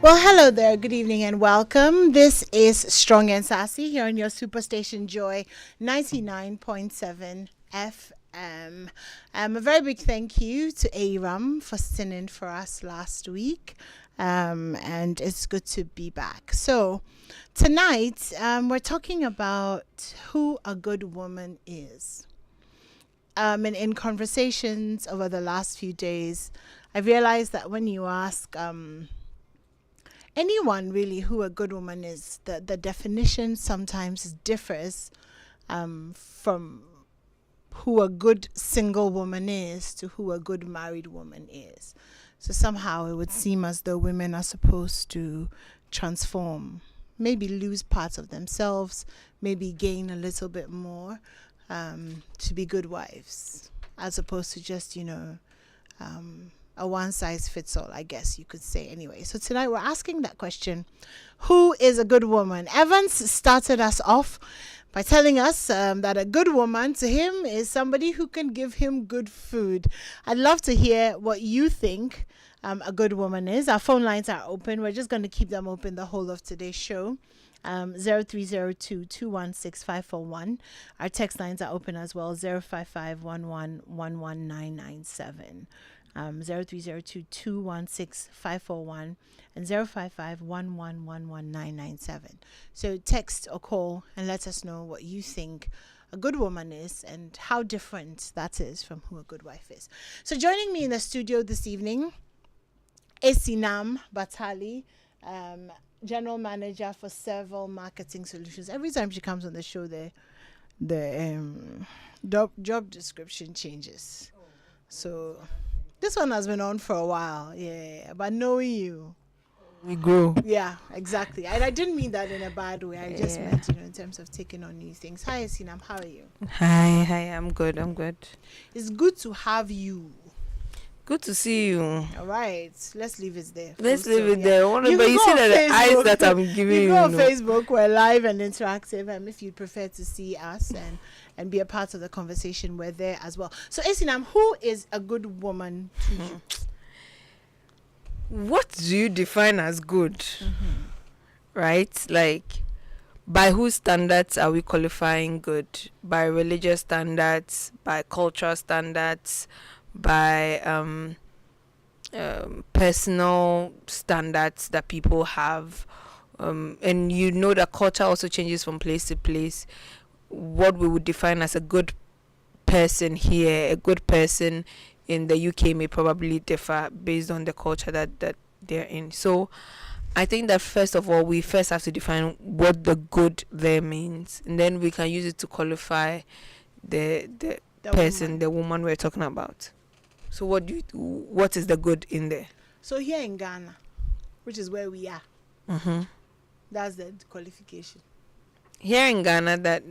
Well, hello there. Good evening and welcome. This is Strong and Sassy here on your Superstation Joy 99.7 FM. A very big thank you to Aram for sitting in for us last week. And it's good to be back. So, tonight we're talking about who a good woman is. And in conversations over the last few days, I realized that when you ask anyone really who a good woman is, the definition sometimes differs from who a good single woman is to who a good married woman is. So somehow it would seem as though women are supposed to transform, maybe lose parts of themselves, maybe gain a little bit more to be good wives, as opposed to just, a one-size-fits-all, I guess you could say anyway. So tonight we're asking that question, who is a good woman? Evans started us off by telling us that a good woman to him is somebody who can give him good food. I'd love to hear what you think a good woman is. Our phone lines are open. We're just going to keep them open the whole of today's show. 0302-216-541. Our text lines are open as well. 055-11-11997. 0302-216-541 and 055-11-11997. So text or call and let us know what you think a good woman is and how different that is from who a good wife is. So joining me in the studio this evening is Sinam Batali, General Manager for Several Marketing Solutions. Every time she comes on the show, the job description changes. So this one has been on for a while, yeah. But knowing you, we grow. Yeah, exactly. And I didn't mean that in a bad way. I just meant, in terms of taking on new things. Hi, Sinam. How are you? Hi. I'm good. It's good to have you. Good to see you. All right, let's leave it there. Let's leave it there. But You you see that the eyes that I'm giving you go on Facebook. We're live and interactive, and if you'd prefer to see us and be a part of the conversation, we're there as well. So, Esinam, who is a good woman to you? What do you define as good? Right? Like, by whose standards are we qualifying good? By religious standards, by cultural standards, by personal standards that people have, and that culture also changes from place to place. What we would define as a good person here, a good person in the UK may probably differ based on the culture that they're in. So I think that first of all, we first have to define what the good there means, and then we can use it to qualify the person, the woman we're talking about. So what is the good in there? So here in Ghana, which is where we are, that's the qualification. Here in Ghana,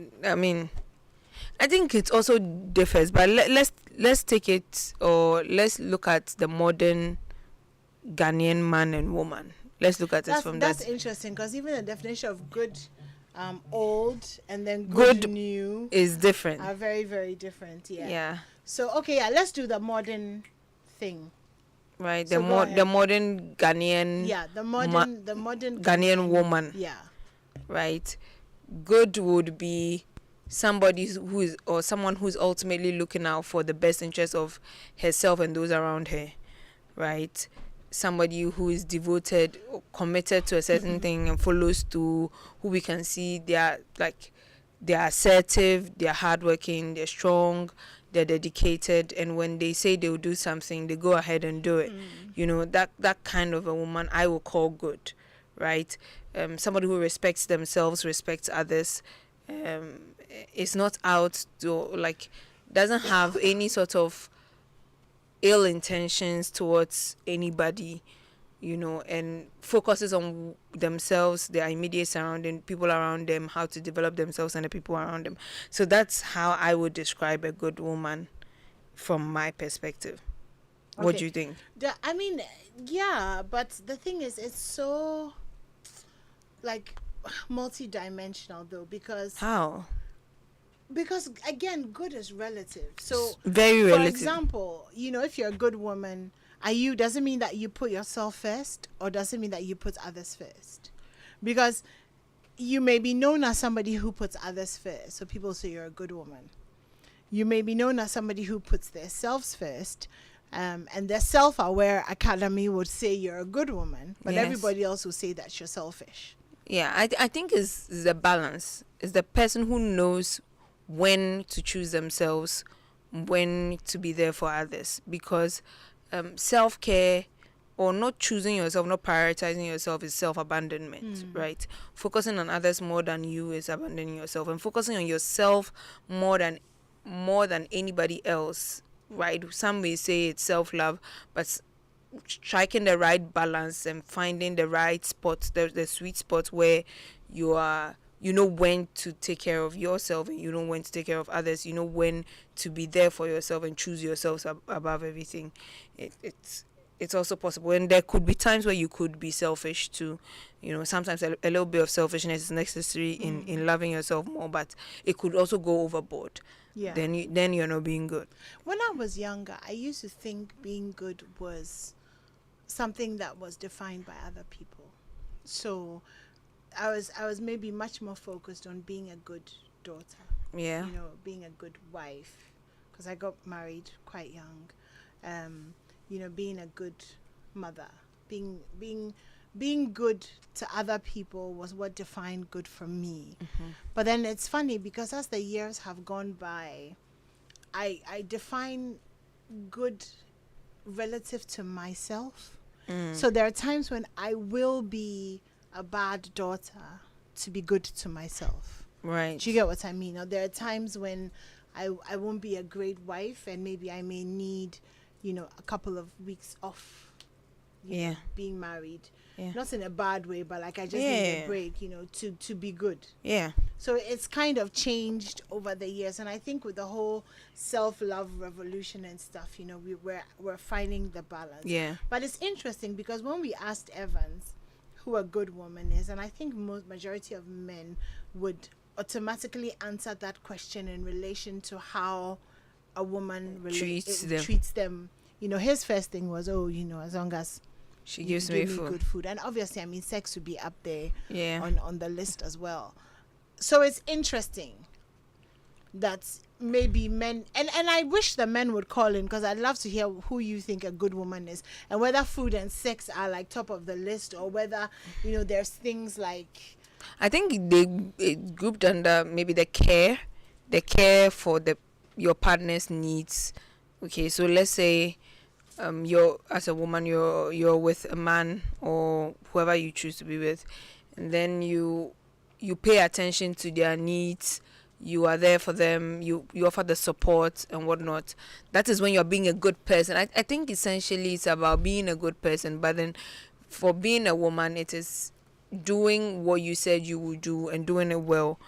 I think it also differs, but let's take it, or let's look at the modern Ghanaian man and woman. Let's look at it from that. That's interesting, because even the definition of good, old, and then good new is different. Are very, very different. Yeah. So let's do the modern thing. Right, so the modern Ghanaian. Yeah, the modern Ghanaian woman. Yeah. Right. Good would be somebody someone who's ultimately looking out for the best interest of herself and those around her. Right. Somebody who is devoted or committed to a certain thing and follows to who we can see they're assertive, they're hardworking, they're strong, they're dedicated, and when they say they'll do something, they go ahead and do it. That kind of a woman I will call good, right? Somebody who respects themselves, respects others, is not out to doesn't have any sort of ill intentions towards anybody, and focuses on themselves, their immediate surrounding, people around them, how to develop themselves and the people around them. So that's how I would describe a good woman from my perspective. Okay. What do you think? Yeah, but the thing is, it's so multi-dimensional though, because how? Because again, good is relative. So very relative. For example, if you're a good woman does it mean that you put yourself first, or does it mean that you put others first? Because you may be known as somebody who puts others first, so people say you're a good woman. You may be known as somebody who puts their selves first, and the self-aware academy would say you're a good woman, but Yes. everybody else will say that you're selfish. Yeah, I think it's the balance. It's the person who knows when to choose themselves, when to be there for others. Because self-care, or not choosing yourself, not prioritizing yourself, is self-abandonment, right? Focusing on others more than you is abandoning yourself, and focusing on yourself more than anybody else, right? Some may say it's self-love, but striking the right balance and finding the right spot, the sweet spot where you know when to take care of yourself, and you know when to take care of others, you know when to be there for yourself and choose yourself above everything. It's also possible, and there could be times where you could be selfish too. Sometimes a little bit of selfishness is necessary in loving yourself more, but it could also go overboard. Yeah. Then you're not being good. When I was younger, I used to think being good was something that was defined by other people. So I was maybe much more focused on being a good daughter. Yeah. Being a good wife, because I got married quite young. Being a good mother, being good to other people was what defined good for me. But then it's funny, because as the years have gone by, I define good relative to myself. So there are times when I will be a bad daughter to be good to myself. Right. Do you get what I mean? Or there are times when I won't be a great wife, and maybe I may need a couple of weeks off, being married. Yeah. Not in a bad way, but like I just need a break, to be good. Yeah. So it's kind of changed over the years, and I think with the whole self-love revolution and stuff, we're finding the balance. Yeah. But it's interesting, because when we asked Evans who a good woman is, and I think majority of men would automatically answer that question in relation to how a woman treats them. His first thing was, as long as she gives me food. Good food. And obviously, sex would be up there on the list as well. So it's interesting that maybe men, and I wish the men would call in, because I'd love to hear who you think a good woman is, and whether food and sex are like top of the list, or whether, there's things like, I think they grouped under maybe the care for your partner's needs. Okay, so let's say you're, as a woman, you're with a man or whoever you choose to be with, and then you pay attention to their needs, you are there for them, you offer the support and whatnot. That is when you're being a good person. I think essentially it's about being a good person, but then for being a woman, it is doing what you said you would do and doing it well.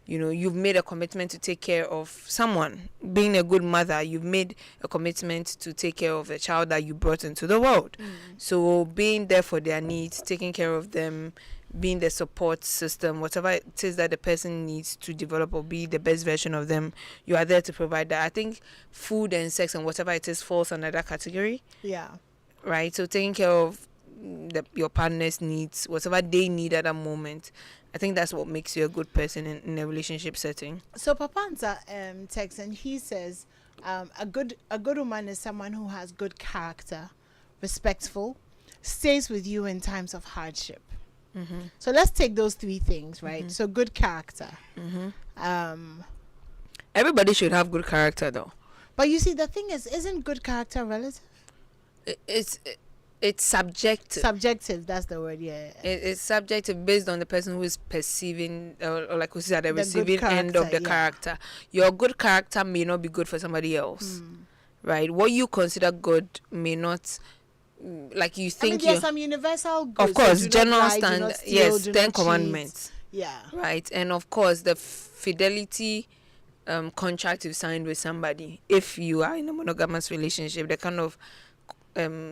You've made a commitment to take care of someone. Being a good mother, you've made a commitment to take care of a child that you brought into the world. So being there for their needs, taking care of them, being the support system, whatever it is that the person needs to develop or be the best version of them, you are there to provide that. I think food and sex and whatever it is falls under that category. Yeah. Right? So taking care of your partner's needs, whatever they need at that moment, I think that's what makes you a good person in a relationship setting. So Papanza texts, and he says a good woman is someone who has good character, respectful, stays with you in times of hardship. So let's take those three things, right? So good character. Everybody should have good character, though. But you see, the thing is, isn't good character relative? It's subjective. Subjective, that's the word, yeah. It's subjective based on the person who is perceiving, or like we said, at the receiving end of the character. Your good character may not be good for somebody else, right? What you consider good may not, like you think. There's some universal goods. Of course, so general standard. Yes, 10 commandments. Yeah. Right, and of course the fidelity contract you've signed with somebody. If you are in a monogamous relationship, the kind of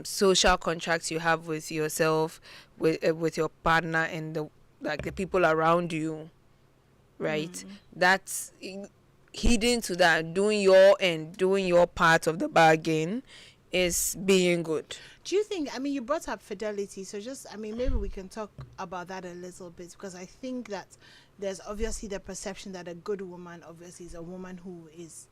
social contracts you have with yourself, with your partner, and the people around you, right? That's hidden to that. Doing your part of the bargain is being good. Do you think, I mean, you brought up fidelity, so just, I mean, maybe we can talk about that a little bit, because I think that there's obviously the perception that a good woman obviously is a woman who is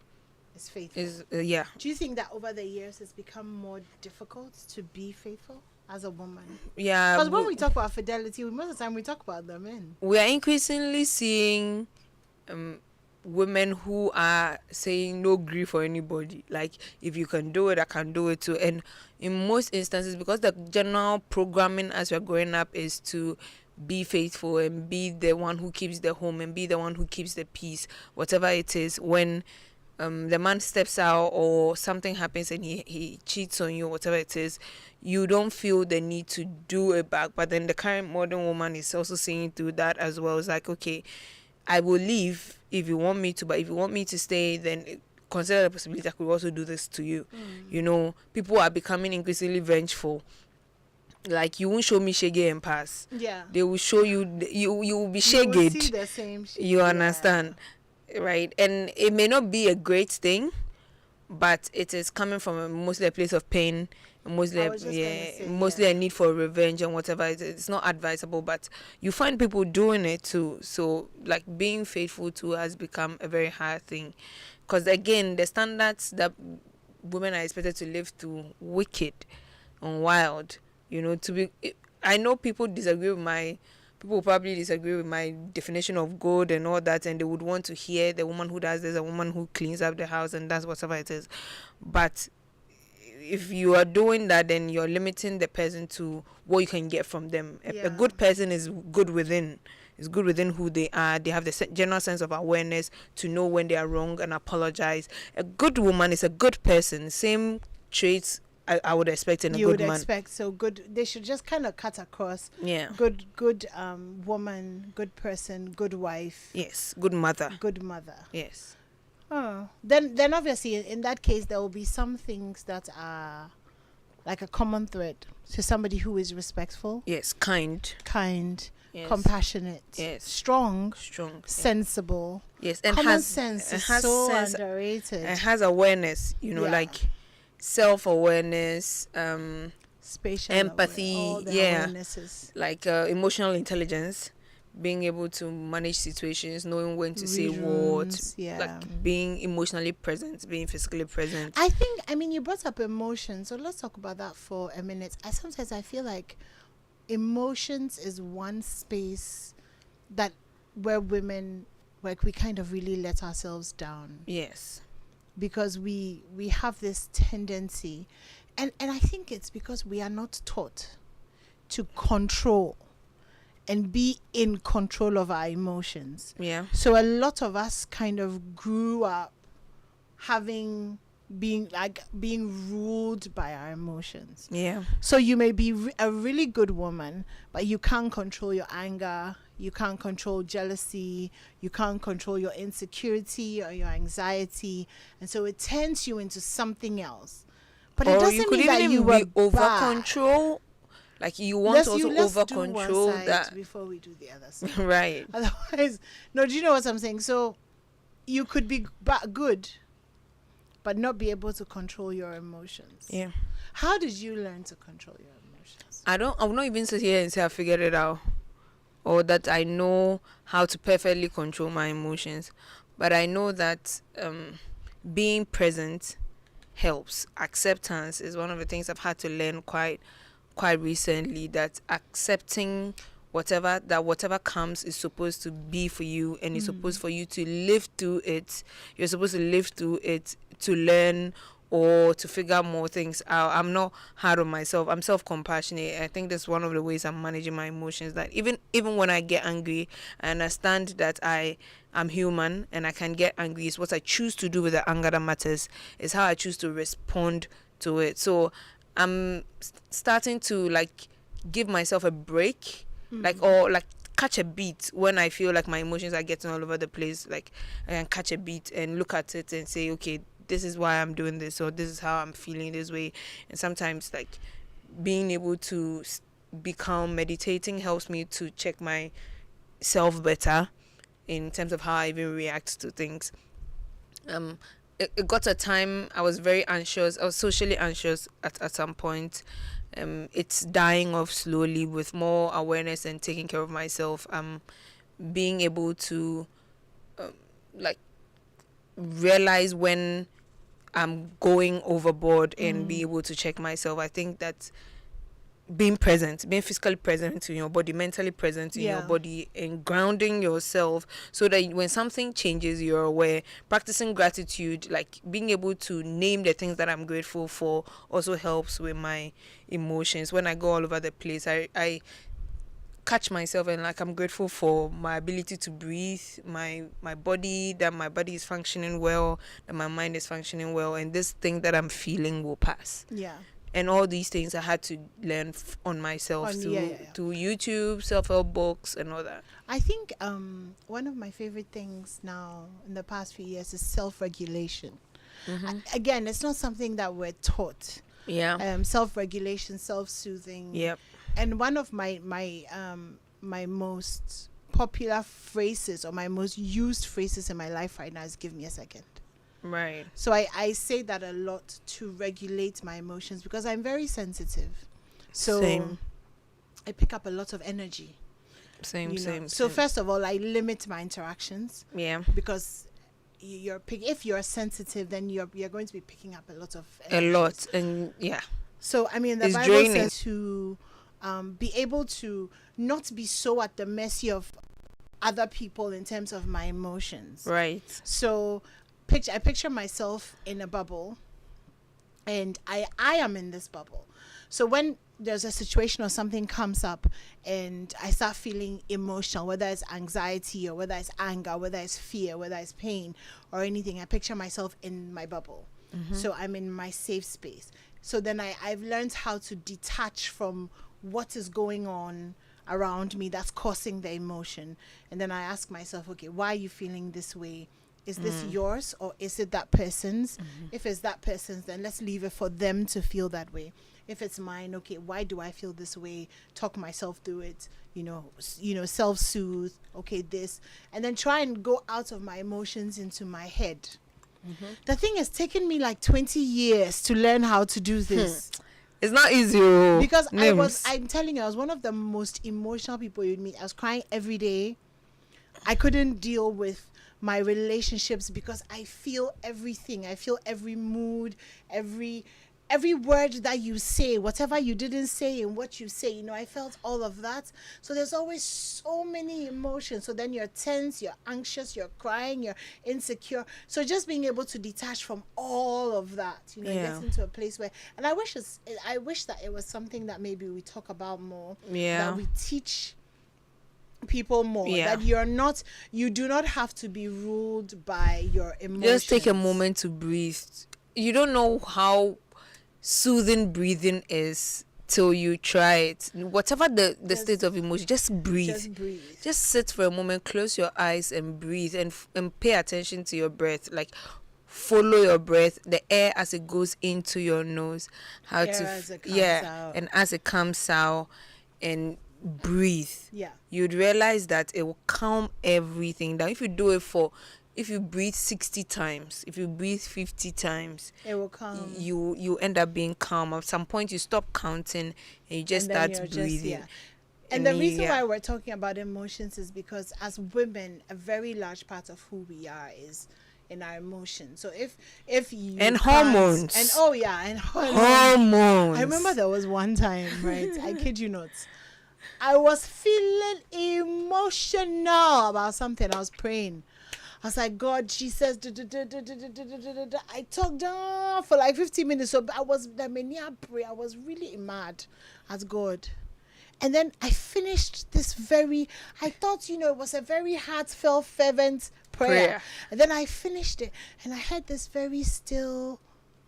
faithful. Yeah. Do you think that over the years it's become more difficult to be faithful as a woman? Yeah. Because when we talk about fidelity, most of the time we talk about the men. We are increasingly seeing women who are saying no grief for anybody. Like, if you can do it, I can do it too. And in most instances, because the general programming as we're growing up is to be faithful and be the one who keeps the home and be the one who keeps the peace, whatever it is, when the man steps out or something happens and he cheats on you, whatever it is, you don't feel the need to do it back. But then the current modern woman is also seeing through that as well. It's like, okay, I will leave if you want me to, but if you want me to stay, then consider the possibility I could also do this to you. You know, people are becoming increasingly vengeful. Like, you won't show me shege and pass. Yeah. They will show you, you will be You will shaged. see the same shit. You understand? Right? And it may not be a great thing, but it is coming from mostly a place of pain, mostly a need for revenge and whatever. It's not advisable, but you find people doing it too. So, like, being faithful to has become a very hard thing, because again, the standards that women are expected to live to, wicked and wild. You know, I know people will probably disagree with my definition of good and all that, and they would want to hear the woman who does this, a woman who cleans up the house and does whatever it is. But if you are doing that, then you're limiting the person to what you can get from them. A good person is good within. Is good within who they are. They have the general sense of awareness to know when they are wrong and apologize. A good woman is a good person. Same traits I would expect in a good man. You would expect, so good. They should just kind of cut across. Yeah. Good woman, good person, good wife. Yes. Good mother. Good mother. Yes. Oh, then obviously in that case there will be some things that are like a common thread. So somebody who is respectful. Yes. Kind. Yes. Compassionate. Yes. Strong. Sensible. Yes. And common sense is so sense, underrated. And has awareness. You know, like self-awareness, spatial empathy, awarenesses. Like emotional intelligence, being able to manage situations, knowing when to say what, like being emotionally present, being physically present. I mean, you brought up emotions, so let's talk about that for a minute. Sometimes I feel like emotions is one space that where women, like, we kind of really let ourselves down. Yes. Because we have this tendency, and I think it's because we are not taught to control and be in control of our emotions. Yeah. So a lot of us kind of grew up being ruled by our emotions. Yeah. So you may be a really good woman, but you can't control your anger. You can't control jealousy. You can't control your insecurity or your anxiety. And so it turns you into something else. But it doesn't mean that you were over control. Like, you want to also over control that before we do the other side. Right. Otherwise, no, do you know what I'm saying? So you could be good, but not be able to control your emotions. Yeah. How did you learn to control your emotions? I will not even sit here and say I figured it out, or that I know how to perfectly control my emotions. But I know that being present helps. Acceptance is one of the things I've had to learn quite recently, that accepting whatever comes is supposed to be for you, and it's supposed for you to live through it. You're supposed to live through it to learn or to figure more things out. I'm not hard on myself. I'm self-compassionate. I think that's one of the ways I'm managing my emotions, that even when I get angry, I understand that I'm human and I can get angry. It's what I choose to do with the anger that matters. It's how I choose to respond to it. So I'm starting to, like, give myself a break, or catch a beat when I feel like my emotions are getting all over the place. Like, I can catch a beat and look at it and say, okay, this is why I'm doing this, or this is how I'm feeling this way. And sometimes, like, being able to be calm, meditating helps me to check myself better in terms of how I even react to things. it got a time I was very anxious. I was socially anxious at some point. It's dying off slowly with more awareness and taking care of myself. Being able to like realize when I'm going overboard and be able to check myself. I think that being physically present in your body, mentally present in your body, and grounding yourself so that when something changes, you're aware. Practicing gratitude, like being able to name the things that I'm grateful for, also helps with my emotions. When I go all over the place, I catch myself and like I'm grateful for my ability to breathe, my body, that my body is functioning well, that my mind is functioning well, and this thing that I'm feeling will pass. And all these things I had to learn on myself through YouTube, self-help books, and all that. I think one of my favorite things now in the past few years is self-regulation. Again, it's not something that we're taught. Self-regulation, self-soothing. And one of my most popular phrases, or my most used phrases in my life right now, is "give me a second." Right. So I say that a lot to regulate my emotions because I'm very sensitive. So Same. I pick up a lot of energy. Same. So first of all, I limit my interactions. Because if you're sensitive, then you're going to be picking up a lot of energy. So I mean, the it's Bible draining. says to be able to not be so at the mercy of other people in terms of my emotions. Right. So I picture myself in a bubble, and I am in this bubble. So when there's a situation or something comes up and I start feeling emotional, whether it's anxiety or whether it's anger, whether it's fear, whether it's pain or anything, I picture myself in my bubble. So I'm in my safe space. So then I've learned how to detach from what is going on around me that's causing the emotion. And then I ask myself, okay, why are you feeling this way? Is this yours or is it that person's? If it's that person's, then let's leave it for them to feel that way. If it's mine, okay, why do I feel this way? Talk myself through it, self-soothe, okay, this. And then try and go out of my emotions into my head. The thing has taken me like 20 years to learn how to do this. It's not easy. Because I'm telling you, I was one of the most emotional people you'd meet. I was crying every day. I couldn't deal with my relationships because I feel everything. I feel every mood, every word that you say, whatever you didn't say and what you say, I felt all of that. So there's always so many emotions. So then you're tense, you're anxious, you're crying, you're insecure. So just being able to detach from all of that, get into a place where, and I wish that it was something that maybe we talk about more, that we teach people more, that you do not have to be ruled by your emotions. Just take a moment to breathe. You don't know how soothing breathing is till you try it. Whatever the state of emotion, just breathe. Just sit for a moment, close your eyes and breathe, and pay attention to your breath. Like follow your breath, the air as it goes into your nose, and as it comes out, and breathe. You'd realize that it will calm everything down. If you breathe 60 times, if you breathe 50 times, it will calm. You end up being calm. At some point you stop counting and you just start breathing. And the reason why we're talking about emotions is because as women, a very large part of who we are is in our emotions. So if you and hormones and hormones. I remember there was one time, right? I kid you not, I was feeling emotional about something. I was praying. I was like, God, Jesus. I talked for like 15 minutes. So I was I was really mad at God. And then I finished this I thought, it was a very heartfelt, fervent prayer. And then I finished it. And I had this very still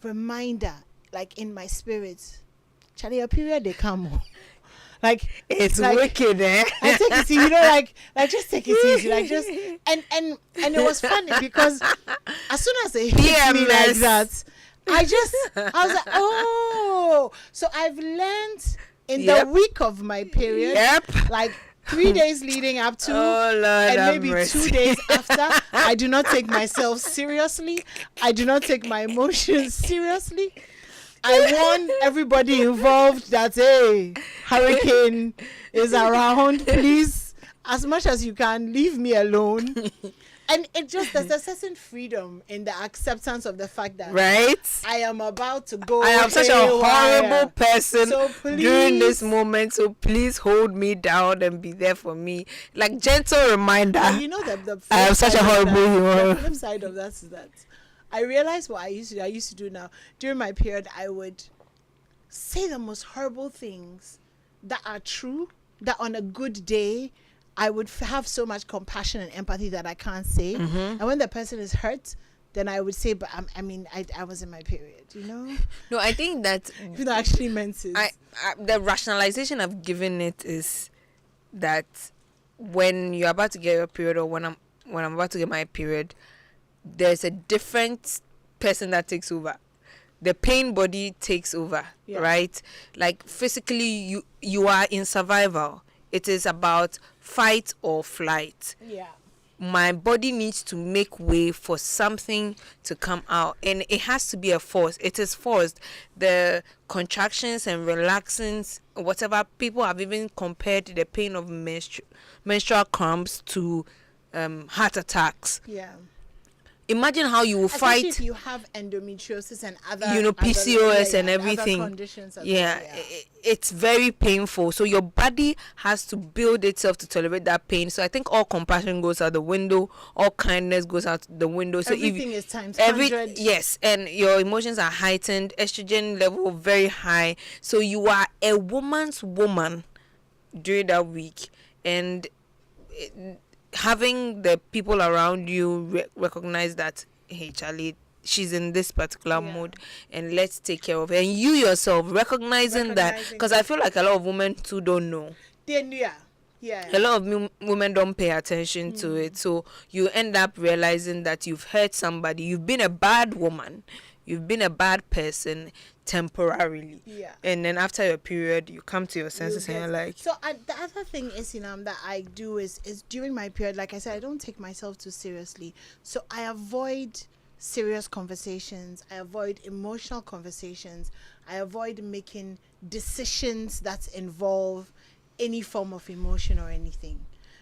reminder, like in my spirit. Charlie, your period, they come. Like it's wicked, eh? I take it easy, like just take it easy, like just and it was funny because as soon as it hit me like that, I was like, oh, so I've learned in the week of my period, like 3 days leading up to, oh Lord, and have maybe mercy. 2 days after, I do not take myself seriously. I do not take my emotions seriously. I warn everybody involved that, hey, hurricane is around. Please, as much as you can, leave me alone. And it just, there's a certain freedom in the acceptance of the fact that Right? I am about to go. I am such a haywire. horrible person So during this please- moment, so please hold me down and be there for me. Like, gentle reminder. And you know that the flip I am such a side of horrible that- human. The flip side of that is that I realized what I used to do now. During my period, I would say the most horrible things that are true, that on a good day I would have so much compassion and empathy that I can't say. And when the person is hurt, then I would say, but I was in my period, you know? No, I think that You know, actually meant it. the rationalization I've given it is that when you're about to get your period, or when I'm about to get my period, there's a different person that takes over. The pain body takes over, Yeah. right? Like, physically, you are in survival. It is about fight or flight. Yeah. My body needs to make way for something to come out, and it has to be a force. It is forced. The contractions and relaxings, whatever, people have even compared the pain of menstrual cramps to heart attacks. Yeah. Imagine how you will Especially fight, if you have endometriosis and other, PCOS and other everything. conditions as Yeah, well, it's very painful. So your body has to build itself to tolerate that pain. So I think all compassion goes out the window, all kindness goes out the window. So everything is times 100. yes, and your emotions are heightened, estrogen level very high. So you are a woman's woman during that week, and having the people around you recognize that, hey, Charlie, she's in this particular mood, and let's take care of her. And you yourself recognizing that, because I feel like a lot of women too don't know. Then yeah. A lot of women don't pay attention to it, so you end up realizing that you've hurt somebody. You've been a bad woman, you've been a bad person temporarily, and then after your period you come to your senses and you're like, so the other thing is, that I do is during my period, like I said, I don't take myself too seriously, so I avoid serious conversations, I avoid emotional conversations, I avoid making decisions that involve any form of emotion or anything,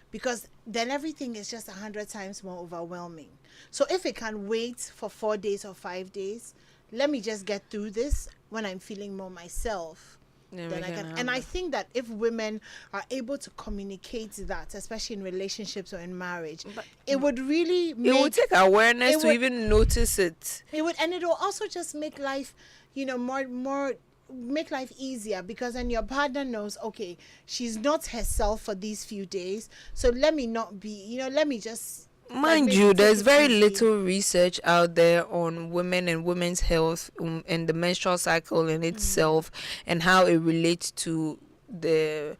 because then everything is just 100 times more overwhelming. So if it can wait for 4 days or 5 days, let me just get through this. When I'm feeling more myself, then I can. And I think that if women are able to communicate that, especially in relationships or in marriage, it would really make, it would take awareness to even notice it. It would, and it will also just make life, more make life easier, because then your partner knows, okay, she's not herself for these few days, so let me not be, let me just. Mind you, there's very little research out there on women and women's health and the menstrual cycle in itself, and how it relates to the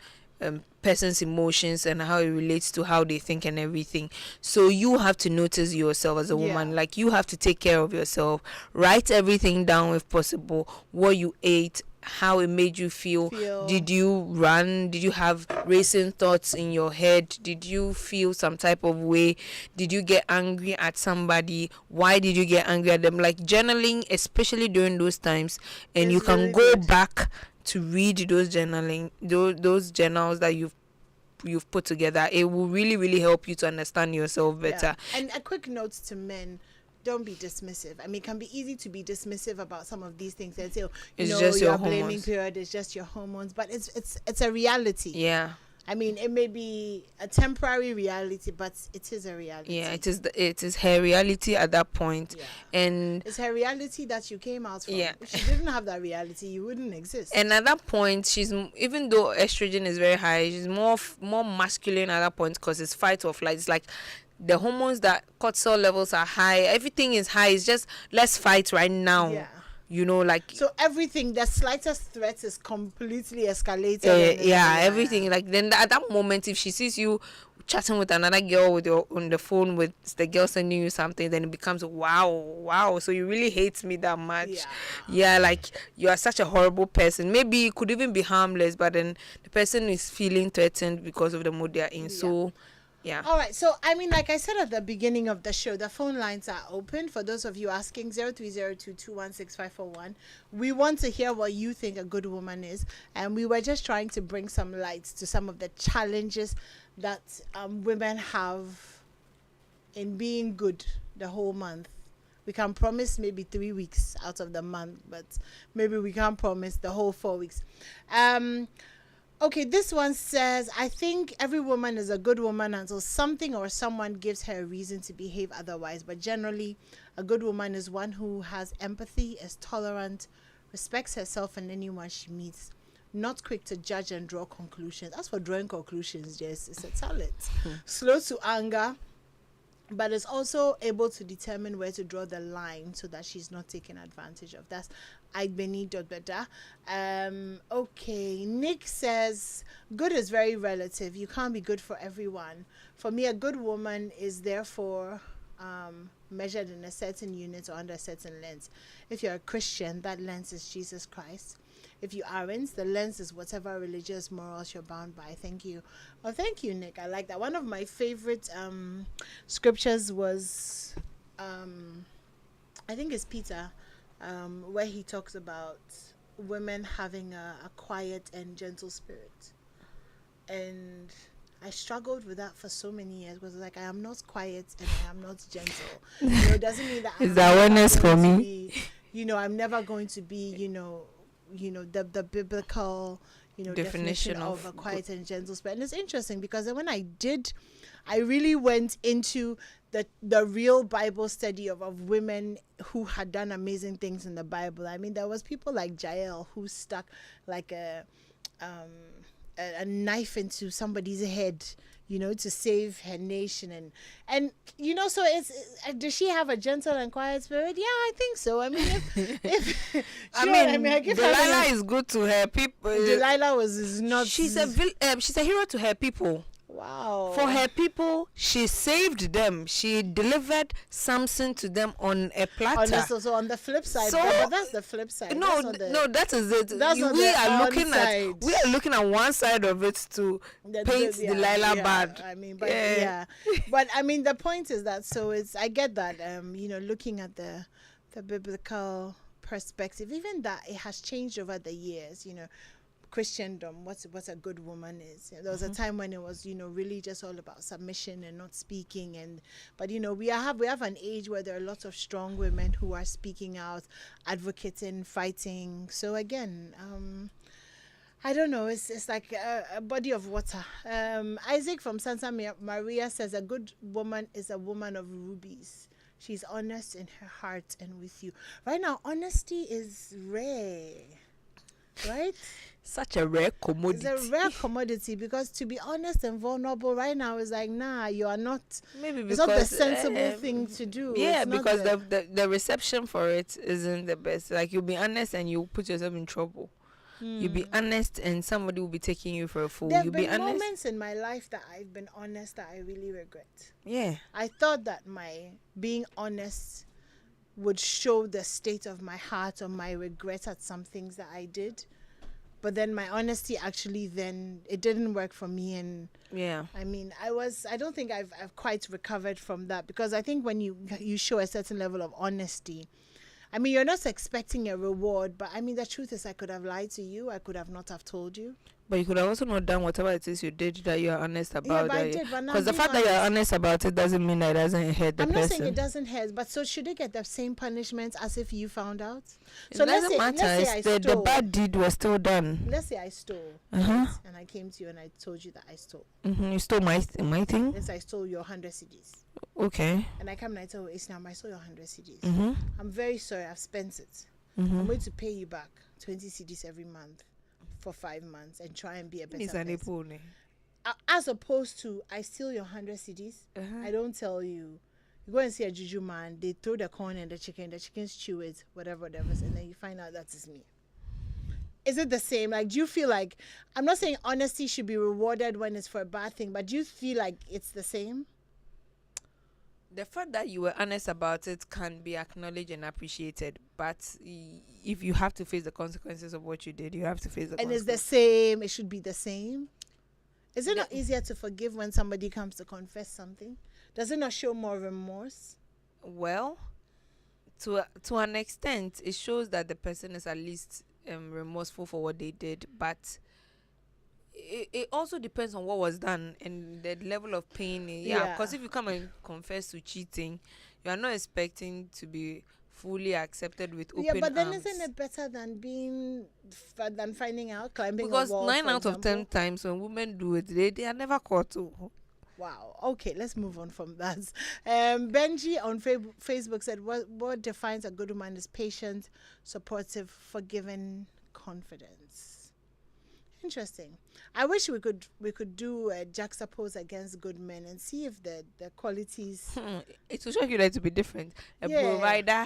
person's emotions and how it relates to how they think and everything. So you have to notice yourself as a woman. Like, you have to take care of yourself. Write everything down if possible. What you ate, how it made you feel. Did you run? Did you have racing thoughts in your head? Did you feel some type of way? Did you get angry at somebody? Why did you get angry at them? Like, journaling, especially during those times, and you can go back to read those those journals that you've put together. It will really, really help you to understand yourself better. And a quick note to men: don't be dismissive. I mean, it can be easy to be dismissive about some of these things and say, it's just your blaming hormones. period, it's just your hormones, but it's a reality. Yeah. I mean, it may be a temporary reality, but it is a reality. Yeah, it is her reality at that point. Yeah. And it's her reality that you came out from. Yeah. If she didn't have that reality, you wouldn't exist. And at that point, she's, even though estrogen is very high, she's more masculine at that point, because it's fight or flight. It's like the hormones, that cortisol levels are high, everything is high. It's just, let's fight right now. Yeah. Like, so everything, the slightest threat is completely escalated. everything. Like, then at that moment, if she sees you chatting with another girl with your on the phone with the girl sending you something, then it becomes wow, so you really hate me that much. Yeah, like you are such a horrible person. Maybe it could even be harmless, but then the person is feeling threatened because of the mood they are in. So yeah. All right. So, I mean, like I said at the beginning of the show, the phone lines are open for those of you asking 0302216541. We want to hear what you think a good woman is. And we were just trying to bring some light to some of the challenges that women have in being good the whole month. We can promise maybe 3 weeks out of the month, but maybe we can't promise the whole 4 weeks. Okay, this one says, I think every woman is a good woman until something or someone gives her a reason to behave otherwise. But generally, a good woman is one who has empathy, is tolerant, respects herself and anyone she meets, not quick to judge and draw conclusions. As for drawing conclusions, yes, it's a talent. Slow to anger, but is also able to determine where to draw the line so that she's not taken advantage of. That's Igbeni. Okay, Nick says, good is very relative. You can't be good for everyone. For me, a good woman is therefore measured in a certain unit or under a certain lens. If you're a Christian, that lens is Jesus Christ. If you aren't, the lens is whatever religious morals you're bound by. Thank you. Well, thank you, Nick. I like that. One of my favorite scriptures was, I think it's Peter, where he talks about women having a quiet and gentle spirit. And I struggled with that for so many years because like I am not quiet and I am not gentle. It doesn't mean that Is that awareness for me? I'm never going to be, the biblical, definition of a quiet and gentle spirit. And it's interesting because then when I really went into the real Bible study of women who had done amazing things in the Bible. I mean, there was people like Jael who stuck like a knife into somebody's head, to save her nation. And so does she have a gentle and quiet spirit? Yeah, I think so. I mean, if Delilah is good to her people. Delilah is not. She's a hero to her people. Wow. For her people, she saved them. She delivered Samson to them on a platter. So on the flip side, but that's the flip side. No, that is it. We are looking at one side of it to paint Delilah bad. I mean, but I mean, the point is that I get that. Looking at the biblical perspective, even that it has changed over the years. Christendom, what a good woman is. There was a time when it was, really just all about submission and not speaking. But we have an age where there are lots of strong women who are speaking out, advocating, fighting. So again, I don't know. It's like a body of water. Isaac from Santa Maria says a good woman is a woman of rubies. She's honest in her heart and with you. Right now, honesty is rare. Right? Such a rare commodity. It's a rare commodity because to be honest and vulnerable right now is like, nah, you are not. Maybe because it's not the sensible thing to do. Yeah, because the reception for it isn't the best. Like you'll be honest and you put yourself in trouble. You'll be honest and somebody will be taking you for a fool. There have been moments in my life that I've been honest that I really regret. Yeah. I thought that my being honest would show the state of my heart or my regret at some things that I did. But then my honesty actually then it didn't work for me. And yeah, I mean, I don't think I've quite recovered from that because I think when you show a certain level of honesty, I mean, you're not expecting a reward, but I mean, the truth is I could have lied to you. I could have not have told you. But you could have also not done whatever it is you did that you're honest about. Yeah, but I did. Because the fact that you're honest about it doesn't mean that it doesn't hurt the person. I'm not saying it doesn't hurt, but so should they get the same punishment as if you found out? So let's say the bad deed was still done. Let's say I stole, right? And I came to you and I told you that I stole. You stole my thing? Yes, I stole your 100 CDs. Okay. And I come and I tell you, Islam, I stole your 100 CDs. I'm very sorry, I've spent it. I'm going to pay you back 20 CDs every month for 5 months and try and be a better person. As opposed to, I steal your 100 CDs. I don't tell you. You go and see a juju man, they throw the corn and the chickens chew it, whatever, and then you find out that is me. is it the same? Like, do you feel like, I'm not saying honesty should be rewarded when it's for a bad thing, but do you feel like it's the same? The fact that you were honest about it can be acknowledged and appreciated, but if you have to face the consequences of what you did, you have to face the And it's consequences. the same. It should be the same. Is it not easier to forgive when somebody comes to confess something? Does it not show more remorse? Well, to an extent, it shows that the person is at least remorseful for what they did, but it also depends on what was done and the level of pain. Yeah, because if you come and confess to cheating, you are not expecting to be fully accepted with open Yeah, but then arms. isn't it better than than finding out, climbing Because a wall? 9 for out of example? 10 times when women do it, they are never caught. Oh. Wow. Okay, let's move on from that. Benji on Facebook said, "What defines a good woman is patient, supportive, forgiving, confidence." Interesting. I wish we could do a juxtapose against good men and see if the qualities. It will shock you that to be different. A Yeah. provider.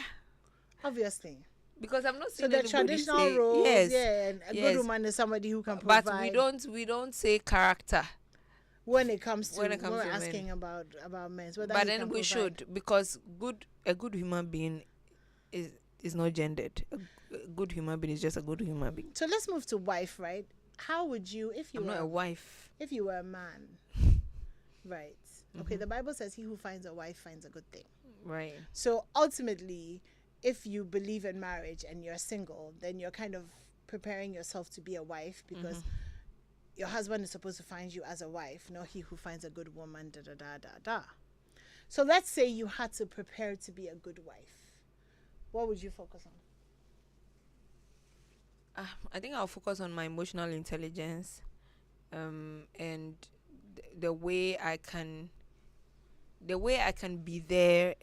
Obviously. Because I'm not So seeing the anybody traditional say, roles, yes, yeah, and a yes. good woman is somebody who can provide. But we don't say character when it comes to when we're asking about men. Whether but he then can we provide. should, because a good human being is not gendered. A good human being is just a good human being. So let's move to wife, right? How would you, if you I'm were not a wife. if you were a man, right? Okay, the Bible says he who finds a wife finds a good thing. Right. So ultimately, if you believe in marriage and you're single, then you're kind of preparing yourself to be a wife, because your husband is supposed to find you as a wife, not he who finds a good woman, da da da da da. So let's say you had to prepare to be a good wife. What would you focus on? I think I'll focus on my emotional intelligence, and the way I can be there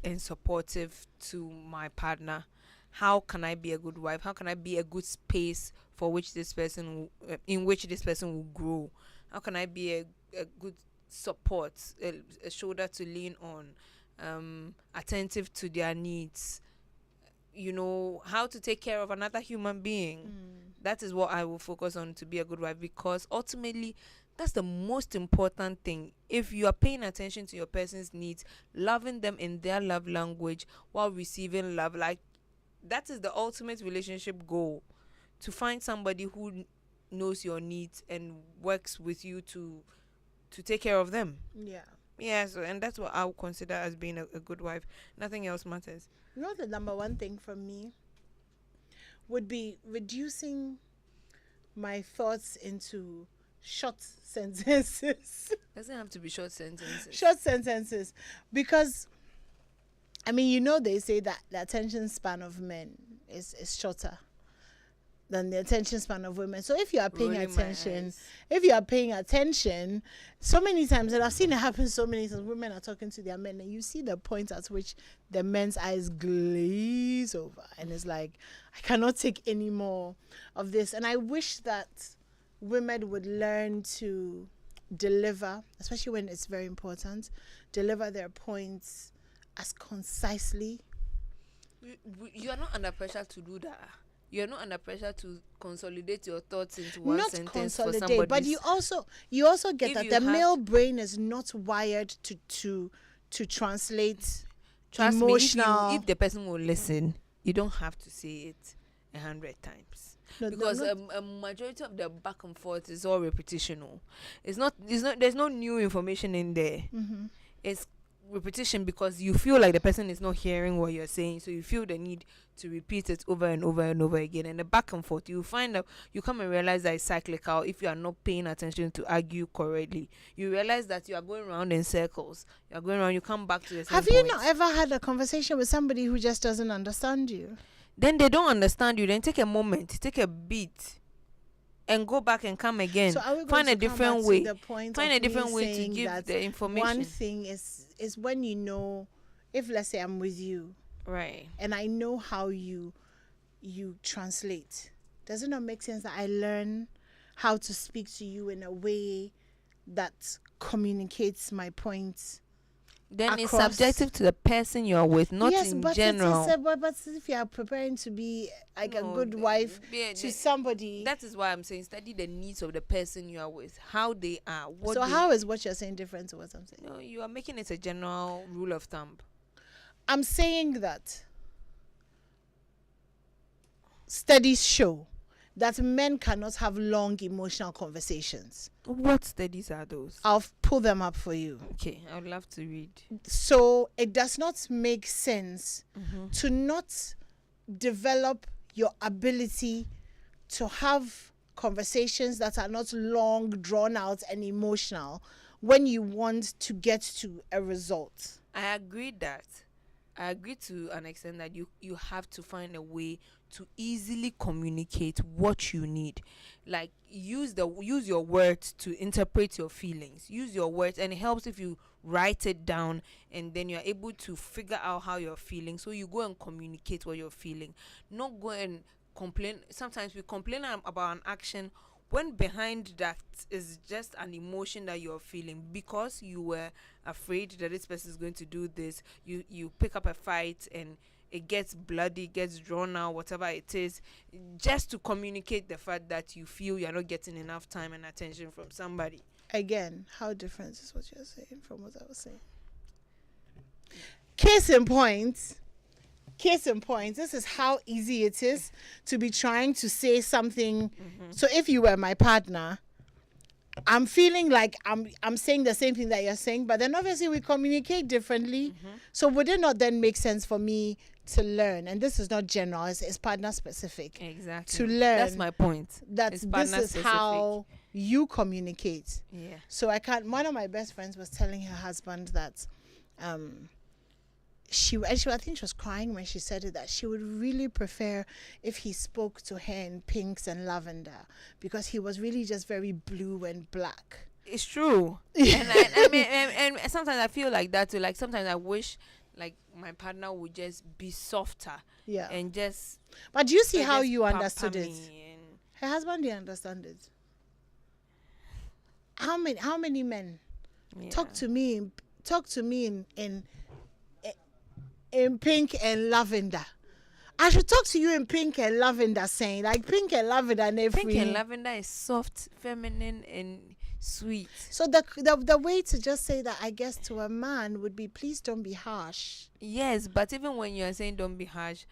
and supportive to my partner. How can I be a good wife? How can I be a good space for which this person in which this person will grow? How can I be a good support, a shoulder to lean on, attentive to their needs? You know, how to take care of another human being. That is what I will focus on to be a good wife, because ultimately that's the most important thing. If you are paying attention to your person's needs, loving them in their love language while receiving love, like, that is the ultimate relationship goal. To find somebody who knows your needs and works with you to take care of them. Yeah, so, and that's what I would consider as being a good wife. Nothing else matters. You know, the number one thing for me would be reducing my thoughts into short sentences. Doesn't have to be short sentences. Short sentences. Because, I mean, you know, they say that the attention span of men is shorter than the attention span of women. So if you are paying attention, so many times, and I've seen it happen so many times, women are talking to their men and you see the point at which the men's eyes glaze over, and it's like, I cannot take any more of this. And I wish that women would learn to deliver, especially when it's very important, deliver their points as concisely. You are not under pressure to do that. You're not under pressure to consolidate your thoughts into one not sentence consolidate, for somebody. but you also get If that you the have- male brain is not wired to translate Trust emotional. me, if the person will listen, you don't have to say it 100 times. No, Because not- a majority of the back and forth is all repetitional. It's not. There's no new information in there. It's repetition, because you feel like the person is not hearing what you're saying, so you feel the need to repeat it over and over and over again. And the back and forth, you find out, you come and realize that it's cyclical. If you are not paying attention to argue correctly, you realize that you are going around in circles. You are going around, you come back to the same Have you point. not ever had a conversation with somebody who just doesn't understand you? Then they don't understand you. Then take a moment, take a beat, and go back and come again. So are we going Find to a come different back way. to the point Find of a different me way to saying give that the information. one thing is when you know, if let's say I'm with you, Right. and I know how you translate, does it not make sense that I learn how to speak to you in a way that communicates my points Then it's across- subjective to the person you're with, not yes, in but general. but if you are preparing to be like a No, good wife yeah, to somebody, that is why I'm saying study the needs of the person you are with, how they are. What so they, how is what you're saying different to what I'm saying? no, you are making it a general rule of thumb. I'm saying that studies show that men cannot have long emotional conversations. What studies are those? I'll pull them up for you. Okay, I would love to read. So it does not make sense to not develop your ability to have conversations that are not long, drawn out, and emotional when you want to get to a result. I agree to an extent that you have to find a way to easily communicate what you need. Like use your words to interpret your feelings. Use your words, and it helps if you write it down, and then you're able to figure out how you're feeling. So you go and communicate what you're feeling. Not go and complain. Sometimes we complain about an action when behind that is just an emotion that you're feeling because you were afraid that this person is going to do this. You pick up a fight and it gets bloody, gets drawn out, whatever it is, just to communicate the fact that you feel you're not getting enough time and attention from somebody. Again, how different is what you're saying from what I was saying? Case in point, this is how easy it is to be trying to say something. So if you were my partner, I'm feeling like I'm saying the same thing that you're saying, but then obviously we communicate differently. So would it not then make sense for me to learn? And this is not general, it's partner specific. Exactly. To learn. That's my point. That It's this partner is specific. how you communicate. Yeah. So one of my best friends was telling her husband that I think she was crying when she said it, that she would really prefer if he spoke to her in pinks and lavender because he was really just very blue and black. It's true. And I mean, and sometimes I feel like that too. Like sometimes I wish like my partner would just be softer. Yeah. And just. But do you see like, how just you pamper understood it? me and- Her husband didn't understand it. How many men yeah. talk to me in pink and lavender? I should talk to you in pink and lavender, saying like pink and lavender and Pink and lavender is soft, feminine, and sweet. So the way to just say that, I guess, to a man would be, please don't be harsh. Yes, but even when you're saying don't be harsh,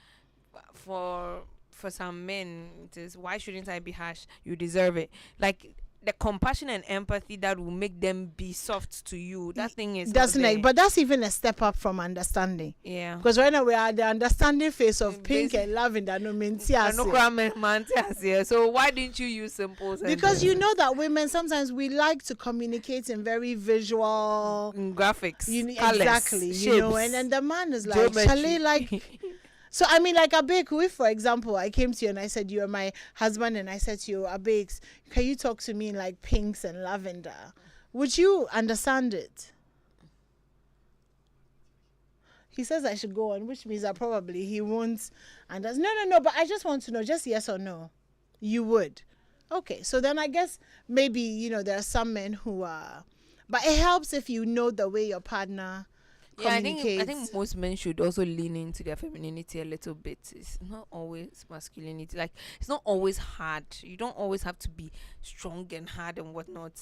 for some men, it is why shouldn't I be harsh? You deserve it. Like the compassion and empathy that will make them be soft to you. That thing is doesn't not it? there. But that's even a step up from understanding. Yeah. Because right now we are the understanding phase of pink Basi- and lavender. No means So why didn't you use simple sentences? because you know that women sometimes we like to communicate in very visual in graphics, exactly, shapes, you know, and then the man is like, geometry. Charlie, like. So I mean, like Abeku, if for example I came to you and I said you're my husband, and I said to you, Abeks, can you talk to me in like pinks and lavender? Would you understand it? He says I should go on, which means that probably he won't. And no. But I just want to know, just yes or no. You would. Okay, so then I guess maybe there are some men who are, but it helps if you know the way your partner. Yeah, I think most men should also lean into their femininity a little bit. It's not always masculinity. Like it's not always hard. You don't always have to be strong and hard and whatnot.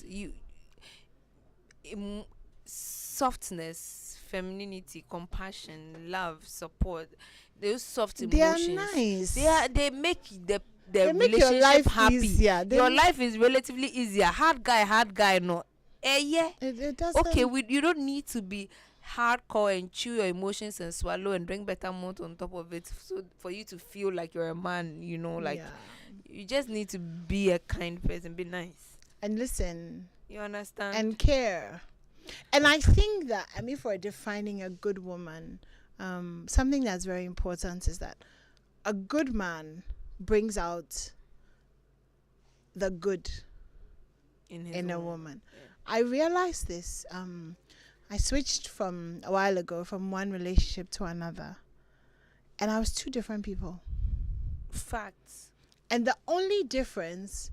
Softness, femininity, compassion, love, support. Those soft emotions. They are nice. They make the make relationship your life happy. easier. Your life is relatively easier. Hard guy, no. Yeah. It doesn't. Okay, you don't need to be hardcore and chew your emotions and swallow and drink better malt on top of it so for you to feel like you're a man, you just need to be a kind person, be nice and listen, you understand, and care. And I think that for defining a good woman, something that's very important is that a good man brings out the good in a woman. Yeah. I realized this I switched from a while ago from one relationship to another, and I was two different people. Facts. And the only difference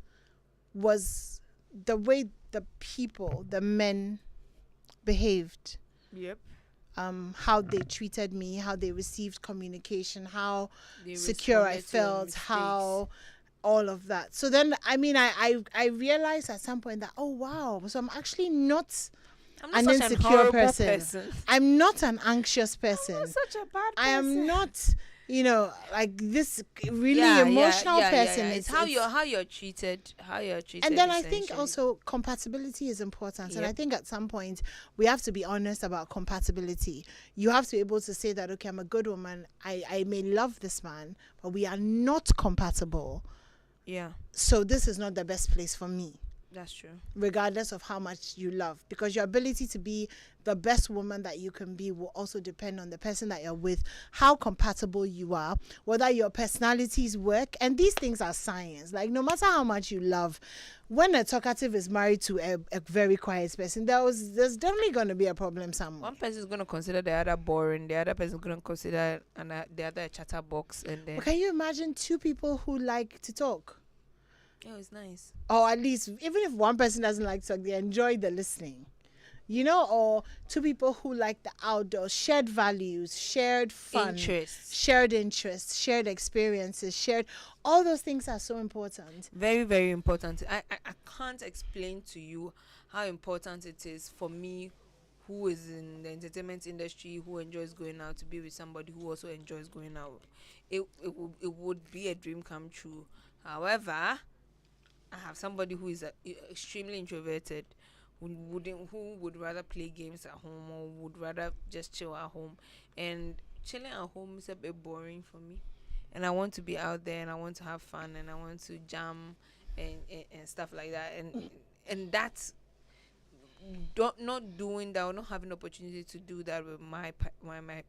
was the way the men behaved. Yep. how they treated me, how they received communication, how They secure I responded to your felt, mistakes. how all of that. So then, I mean, I realized at some point that, oh wow, so I'm actually not I'm an not such an insecure horrible person. I'm not an anxious I'm person. not such a bad person. I am not, like this really emotional person. It's how you're treated, and then I think essentially. also compatibility is important. And I Yep. think at some point we have to be honest about compatibility. You have to be able to say that, okay, I'm a good woman. I may love this man, but we are not compatible. Yeah, So this is not the best place for me, that's true. regardless of how much you love, because your ability to be the best woman that you can be will also depend on the person that you're with, how compatible you are, whether your personalities work. And these things are science. Like, no matter how much you love, when a talkative is married to a very quiet person, there's definitely going to be a problem somewhere. One person is going to consider the other boring, the other person is going to consider the other a chatterbox, and then But can you imagine two people who like to talk? oh, it's nice. Or at least, even if one person doesn't like to talk, they enjoy the listening. Or two people who like the outdoors, shared values, shared fun, shared interests, shared experiences, all those things are so important. Very, very important. I can't explain to you how important it is for me, who is in the entertainment industry, who enjoys going out, to be with somebody who also enjoys going out. It would be a dream come true. However, I have somebody who is extremely introverted, who would rather play games at home or would rather just chill at home. And chilling at home is a bit boring for me. And I want to be out there, and I want to have fun, and I want to jam and stuff like that. And that's not doing that, or not having the opportunity to do that with my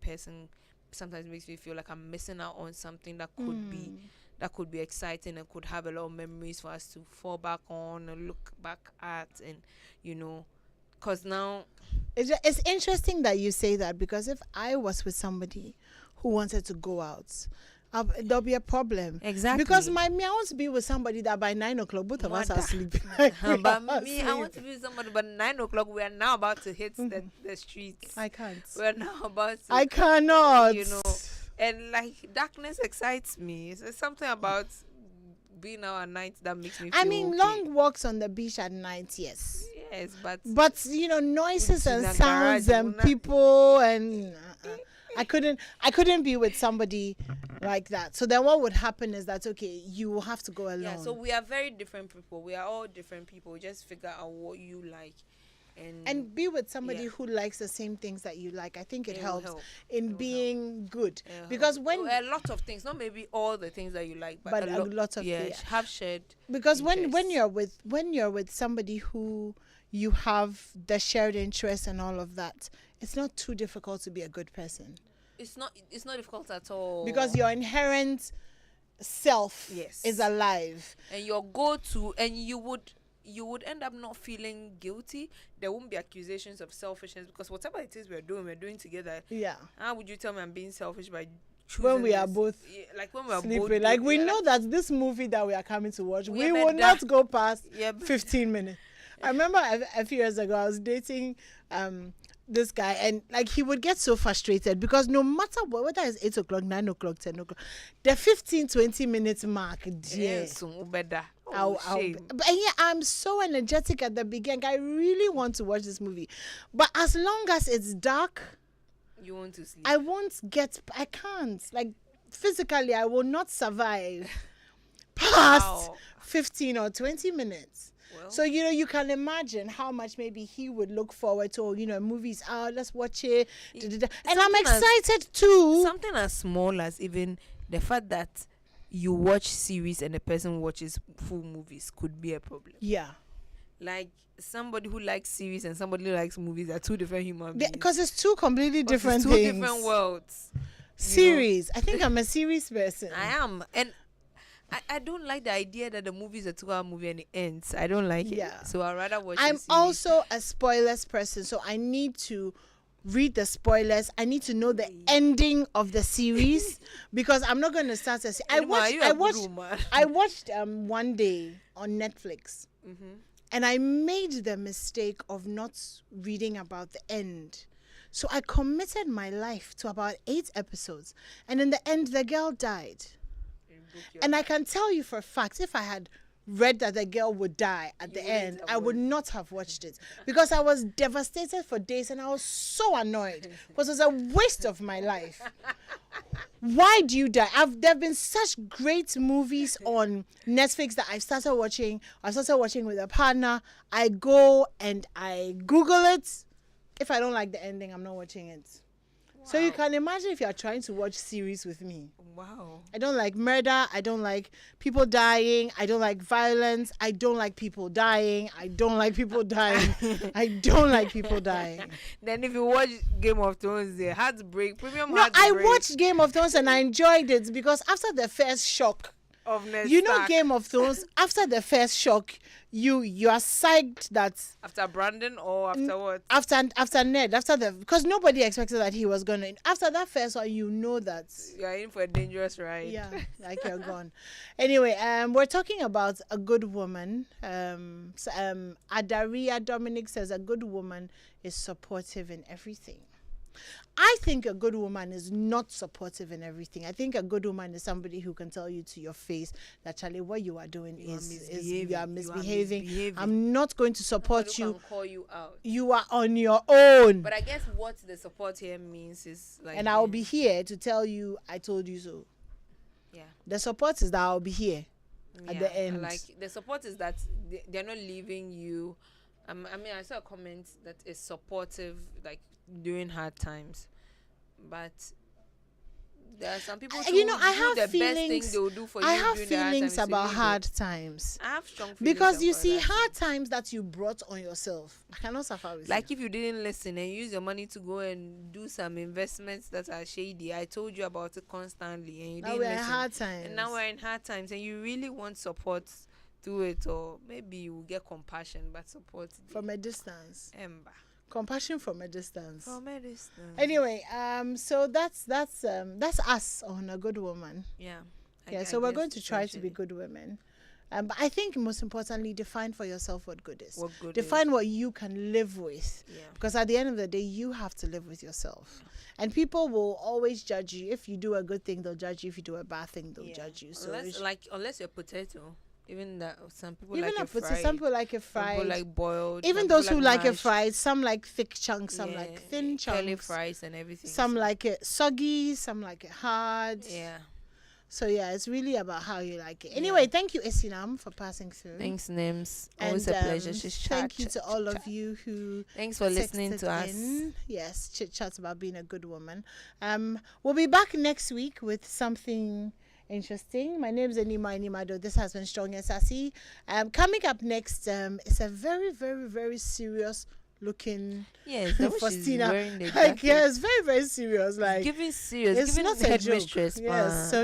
person sometimes makes me feel like I'm missing out on something that could be exciting and could have a lot of memories for us to fall back on and look back at. And because now it's interesting that you say that, because if I was with somebody who wanted to go out, there'll be a problem. Exactly. Because I want to be with somebody that by 9 o'clock both of us are sleeping. But me, I want to be with somebody, but 9 o'clock we are now about to hit the streets. I can't. We're now about to, I cannot. And like darkness excites me. It's something about being out at night that makes me feel okay. Long walks on the beach at night, yes. Yes, but noises and sounds and people and I couldn't be with somebody like that. So then what would happen is that, okay, you will have to go alone. Yeah, so we are very different people. We are all different people. Just figure out what you like. And be with somebody who likes the same things that you like. I think it helps in being good. Because when a lot of things, not maybe all the things that you like, but a lot of have shared. Because when you're with somebody who you have the shared interests and all of that, it's not too difficult to be a good person. It's not difficult at all, because your inherent self is alive, and your go-to, and you would end up not feeling guilty. There won't be accusations of selfishness, because whatever it is we're doing together. Yeah. How would you tell me I'm being selfish by when we are both when we are sleeping? both like we know that this movie that we are coming to watch, we will not go past 15 minutes. I remember a few years ago I was dating this guy, and like he would get so frustrated because no matter what, whether it's 8 o'clock, 9 o'clock, 10 o'clock, the 15-20 minutes mark, but I'm so energetic at the beginning. I really want to watch this movie, but as long as it's dark, you want to sleep. I can't, like, physically I will not survive past 15 or 20 minutes. So, you can imagine how much maybe he would look forward to, movies out, let's watch it. And I'm excited too. Something as small as even the fact that you watch series and the person watches full movies could be a problem. Yeah. Like somebody who likes series and somebody who likes movies are two different human beings. Because it's two completely different things. Two different worlds. Series. I think I'm a series person. I am. And I don't like the idea that the movie is a 2-hour movie and it ends. I don't like it. So I'd rather watch I'm also a spoilers person, so I need to read the spoilers. I need to know the ending of the series because I'm not going to start a series. I watched one day on Netflix, and I made the mistake of not reading about the end. So I committed my life to about 8 episodes. And in the end, the girl died. And I can tell you for a fact, if I had read that the girl would die at the end, I would not have watched it, because I was devastated for days and I was so annoyed because it was a waste of my life. Why do you die? There have been such great movies on Netflix that I've started watching. I started watching with a partner. I go and I Google it. If I don't like the ending, I'm not watching it. So you can imagine if you are trying to watch series with me. Wow. I don't like murder. I don't like people dying. I don't like violence. I don't like people dying. I don't like people dying. I don't like people dying. Then if you watch Game of Thrones, the heartbreak, premium No, heartbreak. I watched Game of Thrones and I enjoyed it because after the first shock, of Ned you know, Stark. Game of Thrones, after the first shock, you are psyched that After Brandon or after what? after Ned, because nobody expected that he was gonna. After that first one, you know that You're in for a dangerous ride. yeah, like you're gone. Anyway, we're talking about a good woman. Adaria Dominic says a good woman is supportive in everything. I think a good woman is not supportive in everything. I think a good woman is somebody who can tell you to your face that, Charlie, what you are doing is you are misbehaving. I'm not going to support you. Can call you out. You are on your own. But I guess what the support here means is like. And I'll be here to tell you, I told you so. Yeah. The support is that I'll be here at the end. Like the support is that they're not leaving you. I mean, I saw a comment that is supportive, like during hard times, but there are some people who I have the feelings. best thing they will do for I you have during the hard feelings times about to hard leave it. times. I have strong feelings Because you about see, that. hard times that you brought on yourself, I cannot suffer with Like you. if you didn't listen and use your money to go and do some investments that are shady, I told you about it constantly and you Now didn't we're in listen. hard times. And now we're in hard times and you really want support through it, or maybe you will get compassion, but support From a distance. Ember. Compassion from a distance. From a distance. Anyway, so that's us on a good woman. Yeah. Yeah, so we're going to try to be good women. But I think most importantly, define for yourself what good is. What good define what you can live with. Yeah. Because at the end of the day, you have to live with yourself. And people will always judge you. If you do a good thing, they'll judge you. If you do a bad thing, they'll judge you. So unless you're potato. Even that some people even like it fried. some people like it Some fried. people like boiled. Even some those people who like it mashed. fried, some like thick chunks, some like thin curly chunks. fries and everything. Some like it soggy, some like it hard. Yeah. So yeah, it's really about how you like it. Anyway, thank you, Esinam, for passing through. Thanks, Nims. Always a pleasure. Thank you to all of you who thanks for listening to us. Yes, chit chats about being a good woman. We'll be back next week with something interesting. My name is Animwaa Anim-Addo. This has been Strong and Sassy. Coming up next, it's a very, very, very serious looking Faustina. Like, yeah, it's very, very serious. Like, Giving serious. It's Giving not a joke. headmistress. Yes, so